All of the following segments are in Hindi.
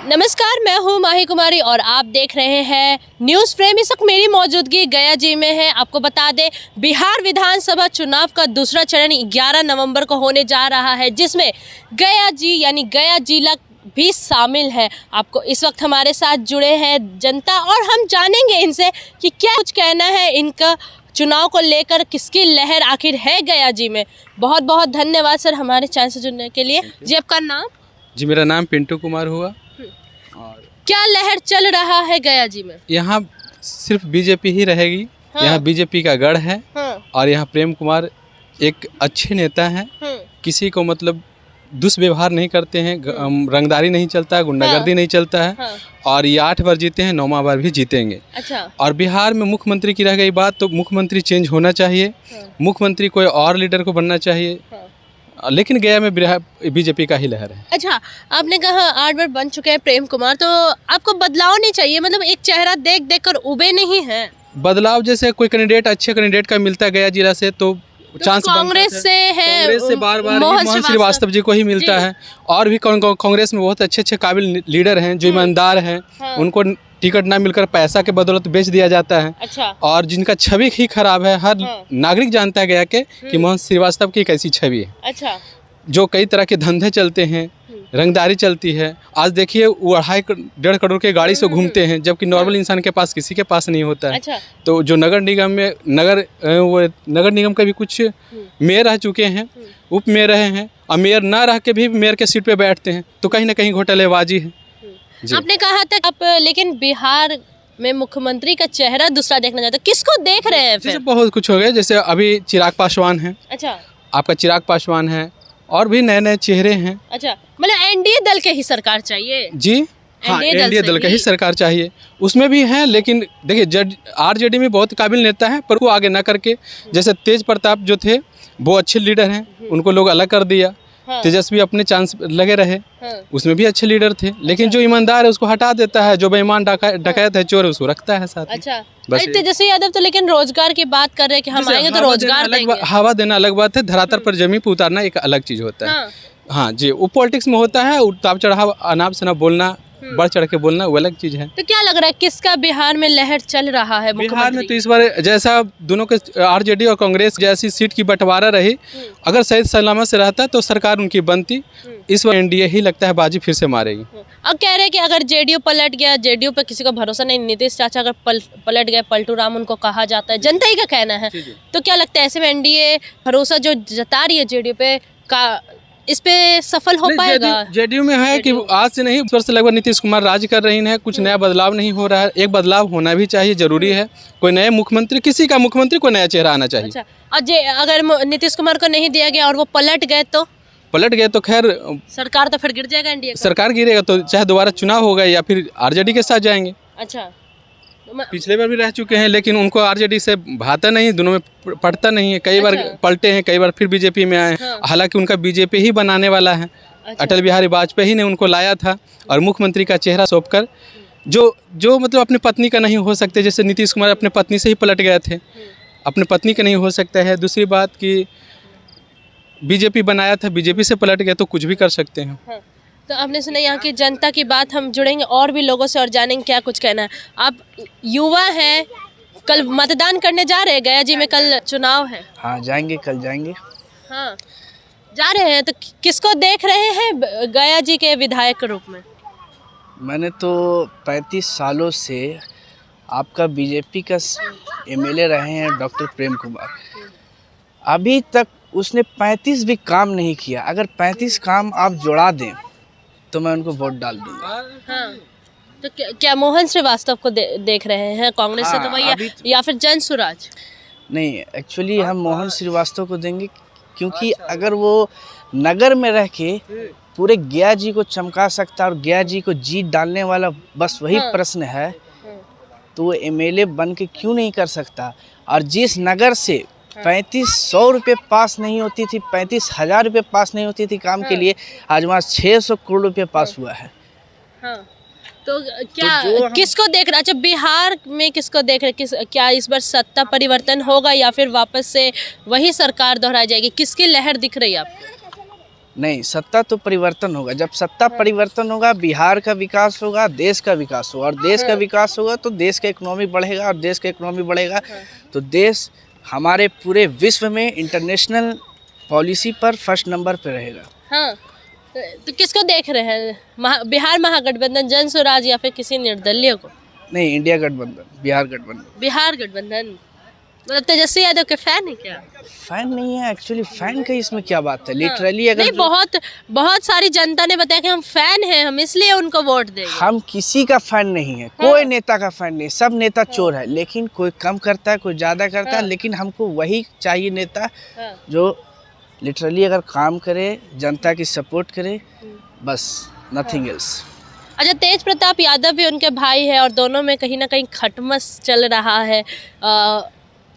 नमस्कार, मैं हूं माही कुमारी और आप देख रहे हैं न्यूज़ फ्रेम। इस वक्त मेरी मौजूदगी गया जी में है। आपको बता दें, बिहार विधानसभा चुनाव का दूसरा चरण 11 नवंबर को होने जा रहा है, जिसमें गया जी यानी गया जिला भी शामिल है। आपको इस वक्त हमारे साथ जुड़े हैं जनता और हम जानेंगे इनसे कि क्या कुछ कहना है इनका चुनाव को लेकर, किसकी लहर आखिर है गया जी में। बहुत बहुत धन्यवाद सर हमारे चैनल से जुड़ने के लिए। जी आपका नाम? जी मेरा नाम पिंटू कुमार हुआ। और क्या लहर चल रहा है गया जी में? यहाँ सिर्फ बीजेपी ही रहेगी। हाँ। यहाँ बीजेपी का गढ़ है। हाँ। और यहाँ प्रेम कुमार एक अच्छे नेता हैं। किसी को मतलब दुष्व्यवहार नहीं करते हैं, रंगदारी नहीं चलता है, गुंडागर्दी नहीं चलता है। हाँ। और ये 8 बार जीते हैं, 9वां बार भी जीतेंगे। अच्छा। और बिहार में मुख्यमंत्री की रह गई बात, तो मुख्यमंत्री चेंज होना चाहिए। मुख्यमंत्री कोई और लीडर को बनना चाहिए। लेकिन गया में बीजेपी का ही लहर है। अच्छा, आपने कहा 8 बार बन चुके हैं प्रेम कुमार, तो आपको बदलाव नहीं चाहिए? मतलब एक चेहरा देख देख कर उबे नहीं है। बदलाव जैसे कोई कैंडिडेट अच्छे कैंडिडेट का मिलता है गया जिला से तो चांस कांग्रेस से है, कांग्रेस से बार-बार मोहन श्रीवास्तव जी को ही मिलता है। और भी कांग्रेस में बहुत अच्छे काबिल लीडर हैं जो ईमानदार हैं। उनको टिकट ना मिलकर पैसा के बदौलत बेच दिया जाता है। अच्छा। और जिनका छवि ही खराब है, हर नागरिक जानता है गया के कि मोहन श्रीवास्तव की कैसी छवि है। अच्छा। जो कई तरह के धंधे चलते हैं, रंगदारी चलती है। आज देखिए वो 2.5-1.5 करोड़ के गाड़ी से घूमते हैं, जबकि नॉर्मल इंसान के पास किसी के पास नहीं होता है। अच्छा। तो जो नगर निगम में नगर निगम के भी कुछ मेयर रह चुके हैं, उप मेयर रहे हैं, और मेयर ना रह के भी मेयर के सीट पे बैठते हैं, तो कहीं ना कहीं घोटालेबाजी है। आपने कहा था आप लेकिन बिहार में मुख्यमंत्री का चेहरा दूसरा देखना चाहते, किसको देख रहे हैं फिर? बहुत कुछ हो गया, जैसे अभी चिराग पासवान है। अच्छा। आपका चिराग पासवान है, और भी नए नए चेहरे हैं। अच्छा, मतलब एनडीए दल के ही सरकार चाहिए? जी हाँ, एनडीए दल का ही सरकार चाहिए। उसमें भी हैं, लेकिन देखिए आरजेडी में बहुत काबिल नेता हैं, पर वो आगे ना करके, जैसे तेज प्रताप जो थे वो अच्छे लीडर हैं, उनको लोग अलग कर दिया। तेजस्वी अपने चांस लगे रहे, उसमें भी अच्छे लीडर थे, लेकिन जो ईमानदार है उसको हटा देता है, जो बेईमान डकैत है, चोर है, उसको रखता है साथ। अच्छा। तेजस्वी यादव तो लेकिन रोजगार की बात कर रहे हैं कि हम आएंगे तो रोजगार देंगे। हवा देना अलग बात है, धरातल पर जमीन पर उतारना एक अलग चीज होता है। हाँ जी, वो पॉलिटिक्स में होता है, उतार चढ़ाव अनाप शनाप बोलना, बढ़ चढ़ के बोलना, वो अलग चीज है। तो क्या लग रहा है किसका बिहार में लहर चल रहा है? बिहार में तो इस बार जैसा दोनों के आरजेडी और कांग्रेस जैसी सीट की बंटवारा रही, अगर सही सलामत से रहता तो सरकार उनकी बनती। इस बार एनडीए ही लगता है बाजी फिर से मारेगी। अब कह रहे हैं कि अगर जेडीयू पलट गया, जेडीयू पे किसी का भरोसा नहीं, नीतीश चाचा अगर पलट गए, पलटू राम उनको कहा जाता है, जनता ही का कहना है। तो क्या लगता है ऐसे में एनडीए भरोसा जो जता रही है जेडीयू पे का, इस पे सफल हो पाएगा? जेडीयू में है कि आज से नहीं, वर्ष से लगभग नीतीश कुमार राज कर रही हैं, कुछ नया बदलाव नहीं हो रहा है। एक बदलाव होना भी चाहिए, जरूरी है। कोई नए मुख्यमंत्री, किसी का मुख्यमंत्री कोई नया चेहरा आना चाहिए। अच्छा। और अगर नीतीश कुमार को नहीं दिया गया और वो पलट गए तो खैर सरकार तो फिर गिर जाएगा, एनडीए सरकार गिरेगा तो चाहे दोबारा चुनाव होगा या फिर आरजेडी के साथ जाएंगे। अच्छा। पिछले बार भी रह चुके हैं, लेकिन उनको आरजेडी से भाता नहीं, दोनों में पड़ता नहीं है। कई बार पलटे हैं, कई बार फिर बीजेपी में आए। हालांकि उनका बीजेपी ही बनाने वाला है। अटल बिहारी वाजपेयी ने उनको लाया था, और मुख्यमंत्री का चेहरा सौंपकर जो मतलब अपनी पत्नी का नहीं हो सकते, जैसे नीतीश कुमार अपने पत्नी से ही पलट गए थे, अपने पत्नी का नहीं हो सकता है। दूसरी बात कि बीजेपी बनाया था, बीजेपी से पलट गए, तो कुछ भी कर सकते हैं। तो आपने सुना यहाँ की जनता की बात, हम जुड़ेंगे और भी लोगों से और जानेंगे क्या कुछ कहना है। आप युवा हैं, कल मतदान करने जा रहे हैं गया जी में, कल चुनाव है। हाँ जाएंगे, कल जाएंगे। हाँ जा रहे हैं, तो किसको देख रहे हैं गया जी के विधायक के रूप में? मैंने तो 35 सालों से आपका बीजेपी का एमएलए रहे हैं डॉक्टर प्रेम कुमार। अभी तक उसने 35 भी काम नहीं किया। अगर 35 काम आप जोड़ा दें तो मैं उनको वोट डाल दूंगा। हाँ। तो क्या मोहन श्रीवास्तव को देख रहे हैं कांग्रेस से? तो वही या फिर जन स्वराज? नहीं, एक्चुअली हम मोहन श्रीवास्तव को देंगे, क्योंकि अगर वो नगर में रह के पूरे गया जी को चमका सकता है और गया जी को जीत डालने वाला बस वही प्रश्न है, तो वो एमएलए बन के क्यों नहीं कर सकता? और जिस नगर से 3500 रुपये पास नहीं होती थी, 35,000 रुपये पास नहीं होती थी काम के लिए, आज वहाँ 600 करोड़ रुपये पास हुआ है। हाँ। तो क्या किसको देख रहा? अच्छा, बिहार में किसको देख रहे? क्या इस बार सत्ता परिवर्तन होगा या फिर वापस से वही सरकार दोहराई जाएगी? किसकी लहर दिख रही है आपको? नहीं, सत्ता तो परिवर्तन होगा। जब सत्ता परिवर्तन होगा, बिहार का विकास होगा, देश का विकास होगा, और देश का विकास होगा तो देश का इकोनॉमी बढ़ेगा, और देश का इकोनॉमी बढ़ेगा तो देश हमारे पूरे विश्व में इंटरनेशनल पॉलिसी पर फर्स्ट नंबर पे रहेगा। हाँ, तो किसको देख रहे हैं? बिहार महागठबंधन, जन स्वराज, या फिर किसी निर्दलीय को? नहीं, इंडिया गठबंधन, बिहार गठबंधन। बिहार गठबंधन मतलब तेजस्वी यादव के फैन है क्या? फैन नहीं है एक्चुअली, फैन का इसमें क्या बात है? लिटरली अगर नहीं, बहुत सारी जनता ने बताया कि हम फैन हैं, हम इसलिए उनको वोट देंगे। हम किसी का फैन नहीं है, कोई नेता का फैन नहीं, सब नेता चोर है, लेकिन कोई कम करता है, कोई ज़्यादा करता है, लेकिन हमको वही चाहिए नेता जो लिटरली अगर काम करे, जनता की सपोर्ट करे, बस, नथिंग एल्स। अच्छा, तेज प्रताप यादव भी उनके भाई है और दोनों में कहीं ना कहीं खटमस चल रहा है।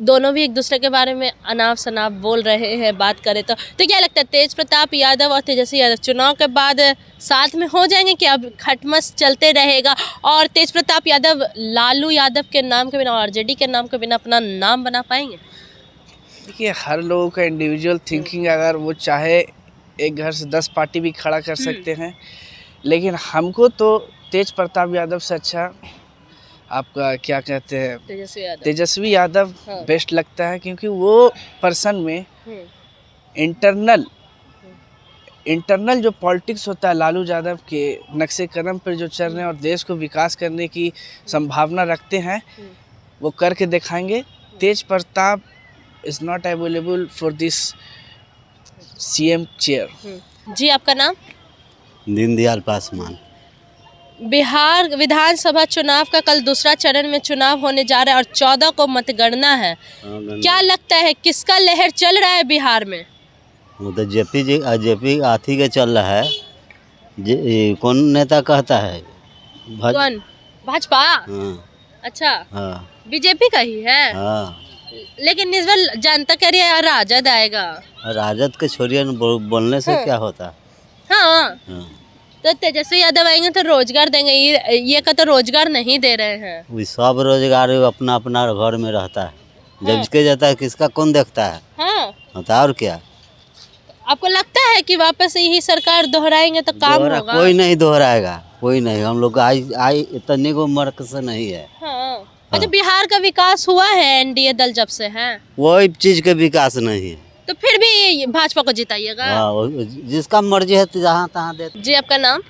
दोनों भी एक दूसरे के बारे में अनाप शनाप बोल रहे हैं, बात करें तो क्या लगता है, तेज प्रताप यादव और तेजस्वी यादव चुनाव के बाद साथ में हो जाएंगे कि अब खटमस चलते रहेगा? और तेज प्रताप यादव लालू यादव के नाम के बिना, आरजेडी के नाम के बिना अपना नाम बना पाएंगे? देखिए, हर लोगों का इंडिविजुअल थिंकिंग, अगर वो चाहे एक घर से 10 पार्टी भी खड़ा कर सकते हैं, लेकिन हमको तो तेज प्रताप यादव से अच्छा आपका क्या कहते हैं, तेजस्वी यादव बेस्ट लगता है, क्योंकि वो पर्सन में इंटरनल जो पॉलिटिक्स होता है, लालू यादव के नक्शे कदम पर जो चल रहे हैं और देश को विकास करने की संभावना रखते हैं, वो करके दिखाएंगे। Tej Pratap is not available for this CM chair. जी, आपका नाम? दीनदयाल पासवान। बिहार विधानसभा चुनाव का कल दूसरा चरण में चुनाव होने जा रहा है और 14 को मतगणना है। क्या लगता है किसका लहर चल रहा है बिहार में? वो तो जेपी हाथी के चल रहा है। कौन नेता कहता है? कौन? भाजपा? हाँ। अच्छा, हाँ। बीजेपी का ही है। हाँ। लेकिन इस बार जनता कह रही है राजद आएगा। राजद के छोरियन बोलने से क्या होता? हाँ। हाँ। तो तेजस्वी यादव आएंगे तो रोजगार देंगे, ये का तो रोजगार नहीं दे रहे हैं। वो सब रोजगार अपना अपना घर में रहता है, जब जिसके जाता है किसका कौन देखता है? हाँ। होता और क्या? आपको लगता है कि वापस यही सरकार दोहराएंगे तो काम होगा? कोई नहीं दोहराएगा, कोई नहीं। हम लोग आई इतने को मर्क से नहीं है। हाँ। अच्छा, बिहार का विकास हुआ है एनडीए दल जब से है? कोई चीज का विकास नहीं है, तो फिर भी भाजपा को जिताइएगा? जिसका मर्जी है जहाँ तहाँ दे। जी, आपका नाम?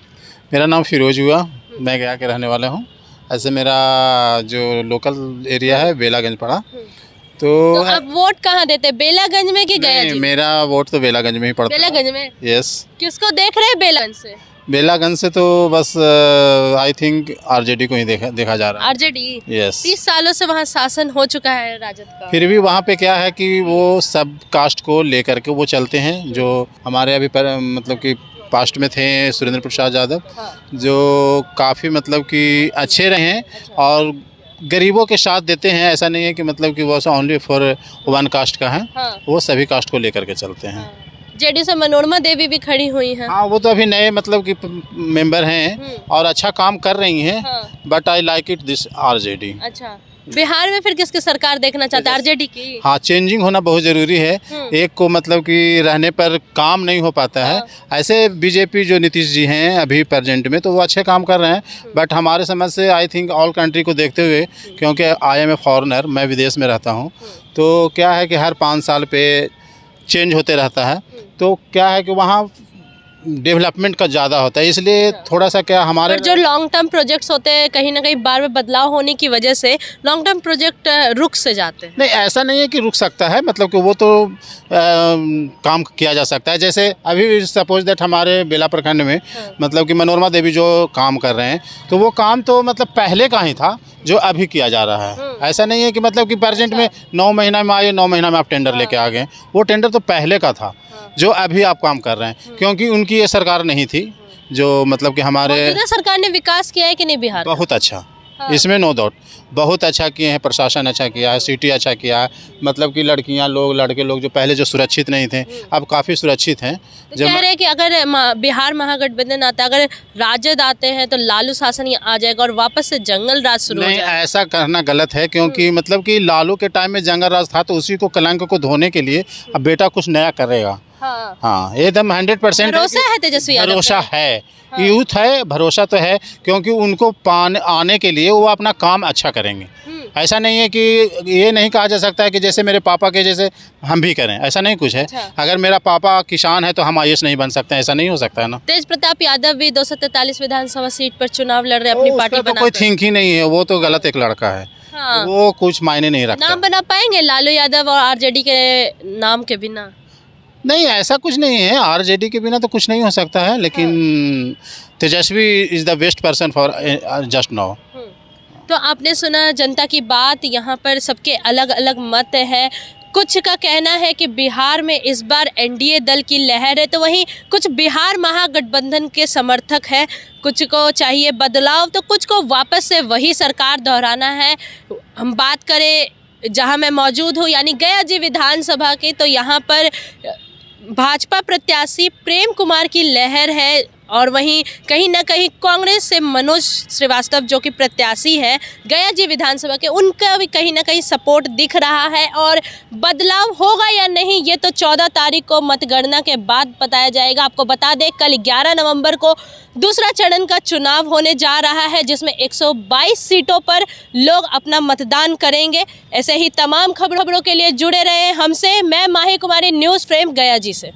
मेरा नाम फिरोज हुआ, मैं गया के रहने वाला हूँ। ऐसे मेरा जो लोकल एरिया है बेलागंज पड़ा। तो आप वोट कहाँ देते हैं, बेलागंज में कि गया जी? मेरा वोट तो बेलागंज में ही पड़ता है। बेलागंज में? यस। किसको देख रहे हैं बेलागंज से? बेलागंज से तो बस आई थिंक आरजेडी को ही देखा जा रहा है। आरजेडी? यस। 30 सालों से वहाँ शासन हो चुका है राजद का। फिर भी वहाँ पे क्या है कि वो सब कास्ट को लेकर के वो चलते हैं, जो हमारे अभी मतलब कि पास्ट में थे सुरेंद्र प्रसाद यादव, जो काफ़ी मतलब कि अच्छे रहे हैं और गरीबों के साथ देते हैं। ऐसा नहीं है कि मतलब कि वो ओनली फॉर वन कास्ट का है। वो सभी कास्ट को लेकर के चलते हैं। जेडीयू से मनोरमा देवी भी खड़ी हुई हैं। हाँ, वो तो अभी नए मतलब कि मेंबर हैं और अच्छा काम कर रही हैं। But I like it this RJD. अच्छा, बिहार में फिर किसकी सरकार देखना चाहते हैं? आरजेडी की? हाँ, चेंजिंग होना बहुत ज़रूरी है। एक को मतलब कि रहने पर काम नहीं हो पाता है। ऐसे बीजेपी जो नीतीश जी हैं अभी प्रेजेंट में, तो वो अच्छे काम कर रहे हैं। बट हमारे समझ से आई थिंक ऑल कंट्री को देखते हुए, क्योंकि आई एम ए फॉरेनर, मैं विदेश में रहता हूँ, तो क्या है कि हर 5 साल पे चेंज होते रहता है। तो क्या है कि वहाँ डेवलपमेंट का ज़्यादा होता है, इसलिए थोड़ा सा क्या हमारे जो लॉन्ग टर्म प्रोजेक्ट्स होते हैं कहीं ना कहीं बार में बदलाव होने की वजह से लॉन्ग टर्म प्रोजेक्ट रुक से जाते हैं। नहीं, ऐसा नहीं है कि रुक सकता है, मतलब कि वो तो काम किया जा सकता है। जैसे अभी सपोज दैट हमारे बेला प्रखंड में मतलब कि मनोरमा देवी जो काम कर रहे हैं, तो वो काम तो मतलब पहले का ही था जो अभी किया जा रहा है। ऐसा नहीं है कि मतलब कि प्रेजेंट में 9 महीना में आए, 9 महीना में आप टेंडर लेके आ गए। वो टेंडर तो पहले का था जो अभी आप काम कर रहे हैं, क्योंकि उनकी ये सरकार नहीं थी जो मतलब कि हमारे सरकार ने विकास किया है कि नहीं बिहार? बहुत अच्छा, इसमें नो डाउट बहुत अच्छा किए हैं। प्रशासन अच्छा किया है, सिटी अच्छा किया है। मतलब कि लड़के लोग जो पहले जो सुरक्षित नहीं थे, अब काफ़ी सुरक्षित हैं। तो कह रहे हैं कि अगर बिहार महागठबंधन आता है, अगर राजद आते हैं तो लालू शासन आ जाएगा और वापस से जंगल राज शुरू हो जाएगा। नहीं, ऐसा कहना गलत है, क्योंकि मतलब कि लालू के टाइम में जंगल राज था, तो उसी को कलंक को धोने के लिए अब बेटा कुछ नया करेगा। हाँ। हाँ एकदम 100% भरोसा है तेजस्वी यादव पे? भरोसा है, यूथ है, भरोसा तो है, क्योंकि उनको आने के लिए वो अपना काम अच्छा करेंगे। ऐसा नहीं है कि ये नहीं कहा जा सकता है कि जैसे मेरे पापा के जैसे हम भी करें, ऐसा नहीं कुछ है। अच्छा। अगर मेरा पापा किसान है तो हम IAS नहीं बन सकते हैं, ऐसा नहीं हो सकता है ना। तेज प्रताप यादव भी 243 विधानसभा सीट पर चुनाव लड़ रहे हैं अपनी पार्टी उसका तो बना कोई कर। थिंक ही नहीं है, वो तो गलत एक लड़का है। हाँ। वो कुछ मायने नहीं रखता। नाम बना पाएंगे लालू यादव और आरजेडी के नाम के बिना? नहीं, ऐसा कुछ नहीं है, RJD के बिना तो कुछ नहीं हो सकता है, लेकिन Tejashwi is the best person for just now. तो आपने सुना जनता की बात, यहाँ पर सबके अलग अलग मत है। कुछ का कहना है कि बिहार में इस बार NDA दल की लहर है, तो वहीं कुछ बिहार महागठबंधन के समर्थक हैं। कुछ को चाहिए बदलाव, तो कुछ को वापस से वही सरकार दोहराना है। हम बात करें जहाँ मैं मौजूद हूँ यानी गया जी विधानसभा की, तो यहाँ पर भाजपा प्रत्याशी प्रेम कुमार की लहर है और वहीं कहीं ना कहीं कांग्रेस से मनोज श्रीवास्तव जो कि प्रत्याशी हैं गया जी विधानसभा के, उनका भी कहीं ना कहीं सपोर्ट दिख रहा है। और बदलाव होगा या नहीं ये तो 14 तारीख को मतगणना के बाद बताया जाएगा। आपको बता दें कल 11 नवंबर को दूसरा चरण का चुनाव होने जा रहा है, जिसमें 122 सीटों पर लोग अपना मतदान करेंगे। ऐसे ही तमाम खबरों के लिए जुड़े रहे हमसे। मैं माही कुमारी, न्यूज़ फ्रेम गया जी से।